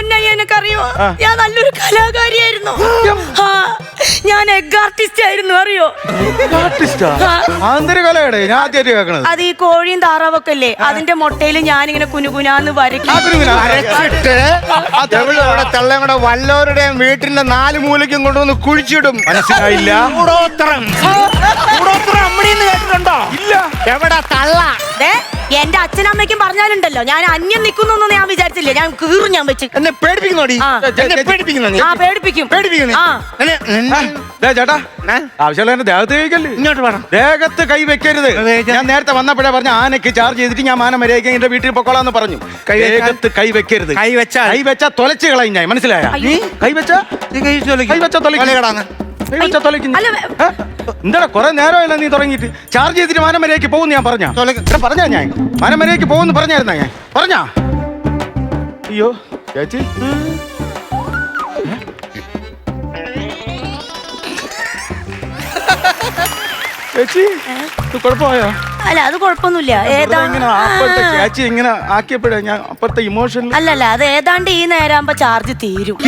പൊന്നയ്യനക്കറിയോ, ഞാൻ നല്ലൊരു കലാകാരിയായിരുന്നു. ഞാൻ എഗ് ആർട്ടിസ്റ്റ് ആയിരുന്നു, അറിയോ? ഞാൻ ആദ്യമായിട്ട് കേൾക്കണത്. അത് ഈ കോഴിയും താറാവൊക്കെ അല്ലേ, അതിന്റെ മുട്ടയിൽ ഞാനിങ്ങനെ കുനുകുനാന്ന് വരയ്ക്കും. തെള്ളങ്ങളുടെ വല്ലവരുടെയും വീട്ടിന്റെ 4 മൂലയ്ക്കും കൊണ്ടുവന്ന് കുഴിച്ചിടും. മനസ്സിലായില്ല? കേട്ടിട്ടുണ്ടോ? ഇല്ല. എവിടെ തള്ള? എന്റെ അച്ഛനമ്മയ്ക്കും പറഞ്ഞാലുണ്ടല്ലോ, ഞാൻ അന്യം നിൽക്കുന്നു ഞാൻ വിചാരിച്ചില്ലേ. ഞാൻ കീറും, ഞാൻ വെച്ച്. എന്നെ പേടിപ്പിക്കുന്നോടി? പേടിപ്പിക്കും. ചേട്ടാ, ആവശ്യമുള്ള എന്റെ ദേഹത്ത് കഴിക്കല്ലേ. ഇങ്ങോട്ട് വേണം. ദേഹത്ത് കൈ വെക്കരുത്. ഞാൻ നേരത്തെ വന്നപ്പോഴേ പറഞ്ഞ ആനയ്ക്ക് ചാർജ് ചെയ്തിട്ട് ഞാൻ മാനം വരെയൊക്കെ എന്റെ വീട്ടിൽ പൊക്കോളാന്ന് പറഞ്ഞു. ദേഹത്ത് കൈ വെക്കരുത്. കൈ വെച്ചാ തൊലച്ച് കളയും ഞാൻ. മനസ്സിലായ? കൈ വെച്ചാ എന്താ കൊറേ നേരമല്ല നീ തുടങ്ങിയിട്ട്. ചാർജ് ചെയ്തിട്ട് മാനം വരെയൊക്കെ പോകുന്നു ഞാൻ പറഞ്ഞാ ഞാൻ മാനം വരെയൊക്കെ പോകുന്നു പറഞ്ഞായിരുന്നാ ഞാൻ പറഞ്ഞാ? അയ്യോ ചേച്ചി, ചേച്ചി കുഴപ്പമായോ? അല്ല, അത് കുഴപ്പമൊന്നുമില്ല. ചേച്ചി ഇങ്ങനെ ആക്കിയപ്പോഴേ ഞാൻ അപ്പുറത്തെ ഇമോഷൻ. അല്ലല്ല, അത് ഏതാണ്ട് ഈ നേരാകുമ്പോ ചാർജ് തീരും.